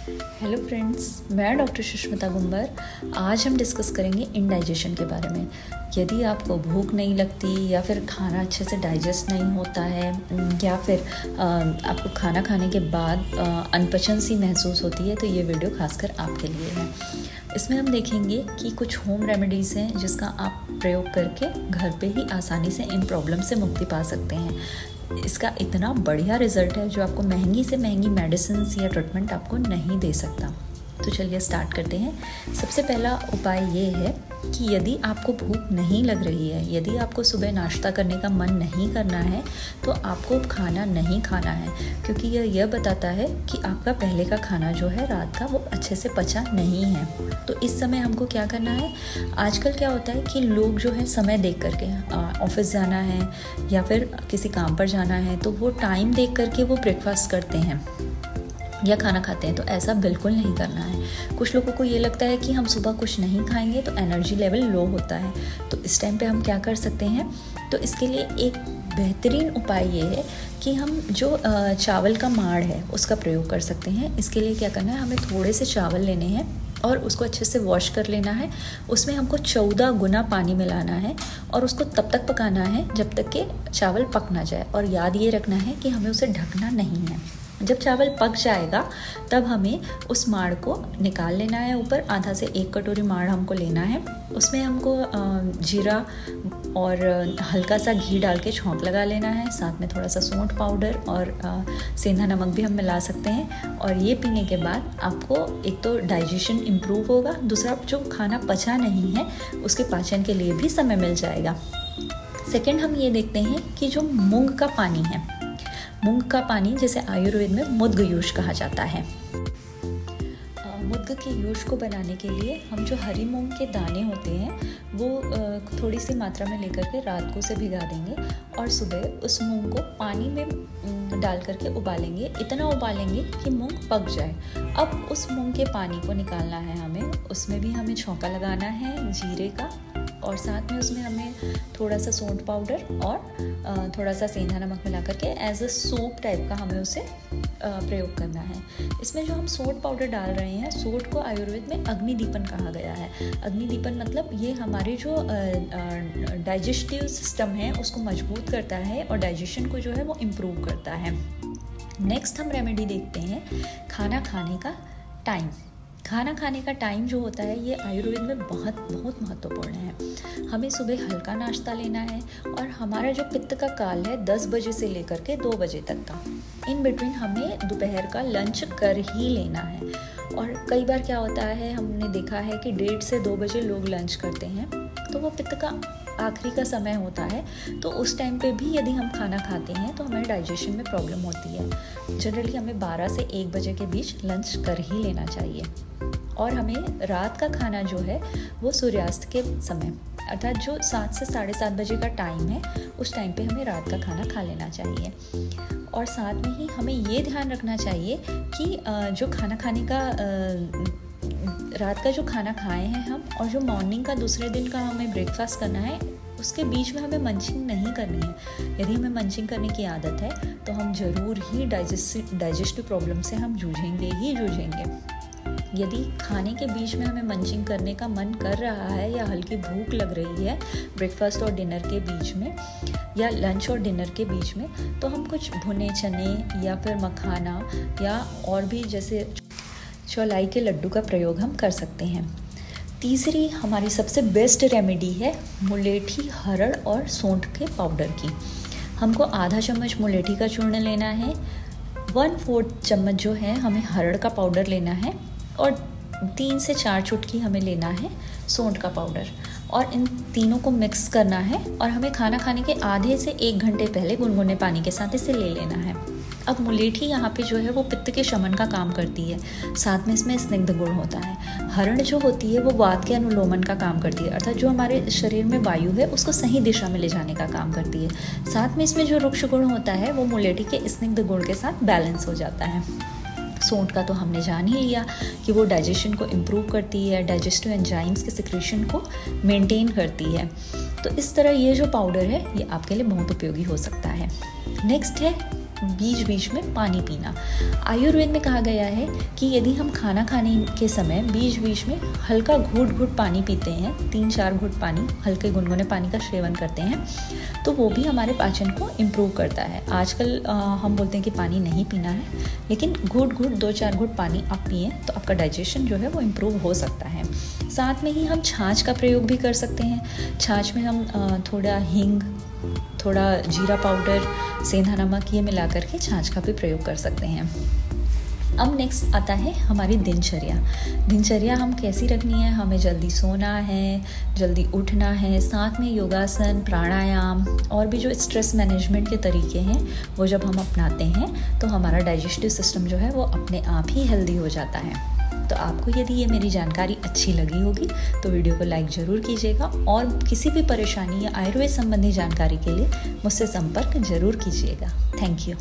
Hello friends, मैं doctor Sushmita Gumber. आज हम डिस्कस करेंगे इंडाइजेशन के बारे में। यदि आपको भूख नहीं लगती या फिर खाना अच्छे से डाइजेस्ट नहीं होता है या फिर आपको खाना खाने के बाद अनपचन सी महसूस होती है तो ये वीडियो खासकर आपके लिए है। इसमें हम देखेंगे कि कुछ होम रेमेडीज़ हैं जिसका आप प्रयोग करके घर पे ही आसानी से इन प्रॉब्लम से मुक्ति पा सकते हैं। इसका इतना बढ़िया रिजल्ट है जो आपको महंगी से महंगी मेडिसिन या ट्रीटमेंट आपको नहीं दे सकता। तो चलिए स्टार्ट करते हैं। सबसे पहला उपाय ये है कि यदि आपको भूख नहीं लग रही है, यदि आपको सुबह नाश्ता करने का मन नहीं करना है तो आपको खाना नहीं खाना है, क्योंकि यह बताता है कि आपका पहले का खाना जो है रात का वो अच्छे से पचा नहीं है। तो इस समय हमको क्या करना है, आजकल क्या होता है कि लोग जो है समय देख करके ऑफिस जाना है या फिर किसी काम पर जाना है तो वो टाइम देख करके वो ब्रेकफास्ट करते हैं या खाना खाते हैं। तो ऐसा बिल्कुल नहीं करना है। कुछ लोगों को ये लगता है कि हम सुबह कुछ नहीं खाएंगे तो एनर्जी लेवल लो होता है। तो इस टाइम पे हम क्या कर सकते हैं, तो इसके लिए एक बेहतरीन उपाय ये है कि हम जो चावल का माड़ है उसका प्रयोग कर सकते हैं। इसके लिए क्या करना है, हमें थोड़े से चावल लेने हैं और उसको अच्छे से वॉश कर लेना है। उसमें हमको 14 गुना पानी मिलाना है और उसको तब तक पकाना है जब तक कि चावल पक ना जाए। और याद ये रखना है कि हमें उसे ढकना नहीं है। जब चावल पक जाएगा तब हमें उस माड़ को निकाल लेना है। ऊपर आधा से 1 कटोरी माड़ हमको लेना है। उसमें हमको जीरा और हल्का सा घी डाल के छौंक लगा लेना है। साथ में थोड़ा सा सौंठ पाउडर और सेंधा नमक भी हम मिला सकते हैं। और ये पीने के बाद आपको एक तो डाइजेशन इम्प्रूव होगा, दूसरा जो खाना पचा नहीं है उसके पाचन के लिए भी समय मिल जाएगा। सेकेंड, हम ये देखते हैं कि जो मूंग का पानी है, मूंग का पानी जिसे आयुर्वेद में मुद्ग यूष कहा जाता है। मुद्ग के यूष को बनाने के लिए हम जो हरी मूंग के दाने होते हैं वो थोड़ी सी मात्रा में लेकर के रात को उसे भिगा देंगे और सुबह उस मूंग को पानी में डाल करके उबालेंगे। इतना उबालेंगे कि मूंग पक जाए। अब उस मूंग के पानी को निकालना है हमें। उसमें भी हमें छौंका लगाना है जीरे का और साथ में उसमें हमें थोड़ा सा सौंठ पाउडर और थोड़ा सा सेंधा नमक मिला करके एज अ सूप टाइप का हमें उसे प्रयोग करना है। इसमें जो हम सौंठ पाउडर डाल रहे हैं, सौंठ को आयुर्वेद में अग्निदीपन कहा गया है। अग्निदीपन मतलब ये हमारे जो डाइजेस्टिव सिस्टम है उसको मजबूत करता है और डाइजेशन को जो है वो इम्प्रूव करता है। नेक्स्ट हम रेमेडी देखते हैं खाना खाने का टाइम। खाना खाने का टाइम जो होता है ये आयुर्वेद में बहुत महत्वपूर्ण है। हमें सुबह हल्का नाश्ता लेना है और हमारा जो पित्त का काल है 10 बजे से लेकर के 2 बजे तक का, इन बिटवीन हमें दोपहर का लंच कर ही लेना है। और कई बार क्या होता है, हमने देखा है कि 1:30 से 2 बजे लोग लंच करते हैं तो वो पित्त का आखिरी का समय होता है। तो उस टाइम पे भी यदि हम खाना खाते हैं तो हमें डाइजेशन में प्रॉब्लम होती है। जनरली हमें 12 से 1 बजे के बीच लंच कर ही लेना चाहिए। और हमें रात का खाना जो है वो सूर्यास्त के समय अर्थात जो 7 से 7:30 बजे का टाइम है उस टाइम पे हमें रात का खाना खा लेना चाहिए। और साथ में ही हमें ये ध्यान रखना चाहिए कि जो खाना खाने का रात का जो खाना खाए हैं हम और जो मॉर्निंग का दूसरे दिन का हमें ब्रेकफास्ट करना है उसके बीच में हमें मंचिंग नहीं करनी है। यदि हमें मंचिंग करने की आदत है तो हम ज़रूर ही डाइजेस्टिव प्रॉब्लम से हम जूझेंगे। यदि खाने के बीच में हमें मंचिंग करने का मन कर रहा है या हल्की भूख लग रही है ब्रेकफास्ट और डिनर के बीच में या लंच और डिनर के बीच में, तो हम कुछ भुने चने या फिर मखाना या और भी जैसे चौलाई के लड्डू का प्रयोग हम कर सकते हैं। तीसरी हमारी सबसे बेस्ट रेमेडी है मुलेठी, हरड़ और सौंठ के पाउडर की। हमको आधा चम्मच मुलेठी का चूर्ण लेना है, 1/4 चम्मच जो है हमें हरड़ का पाउडर लेना है और 3 से 4 चुटकी हमें लेना है सौंठ का पाउडर। और इन तीनों को मिक्स करना है और हमें खाना खाने के आधे से 1 घंटे पहले गुनगुने पानी के साथ इसे ले लेना है। अब मुलेठी यहाँ पे जो है वो पित्त के शमन का काम करती है, साथ में इसमें स्निग्ध गुण होता है। हरण जो होती है वो वात के अनुलोमन का काम करती है, अर्थात जो हमारे शरीर में वायु है उसको सही दिशा में ले जाने का काम करती है। साथ में इसमें जो रुक्ष गुण होता है वो मुलेठी के स्निग्ध गुण के साथ बैलेंस हो जाता है। सौंठ का तो हमने जान ही लिया कि वो डाइजेशन को इम्प्रूव करती है, डाइजेस्टिव एंजाइम्स के सिक्रेशन को मेंटेन करती है। तो इस तरह ये जो पाउडर है ये आपके लिए बहुत उपयोगी हो सकता है। नेक्स्ट है बीच बीच में पानी पीना। आयुर्वेद में कहा गया है कि यदि हम खाना खाने के समय बीच बीच में हल्का घूट घूट पानी पीते हैं, 3-4 घूट पानी, हल्के गुनगुने पानी का सेवन करते हैं, तो वो भी हमारे पाचन को इम्प्रूव करता है। आजकल हम बोलते हैं कि पानी नहीं पीना है, लेकिन घूट घूट 2-4 घूट पानी आप पिएं तो आपका डाइजेशन जो है वो इम्प्रूव हो सकता है। साथ में ही हम छाछ का प्रयोग भी कर सकते हैं। छाछ में हम थोड़ा हींग, थोड़ा जीरा पाउडर, सेंधा नमक ये मिला करके छाछ का भी प्रयोग कर सकते हैं। अब नेक्स्ट आता है हमारी दिनचर्या। दिनचर्या हम कैसी रखनी है? हमें जल्दी सोना है, जल्दी उठना है, साथ में योगासन, प्राणायाम और भी जो स्ट्रेस मैनेजमेंट के तरीके हैं वो जब हम अपनाते हैं तो हमारा डाइजेस्टिव सिस्टम जो है वो अपने आप ही हेल्दी हो जाता है। तो आपको यदि ये मेरी जानकारी अच्छी लगी होगी तो वीडियो को लाइक ज़रूर कीजिएगा और किसी भी परेशानी या आयुर्वेद संबंधी जानकारी के लिए मुझसे संपर्क ज़रूर कीजिएगा। Thank you.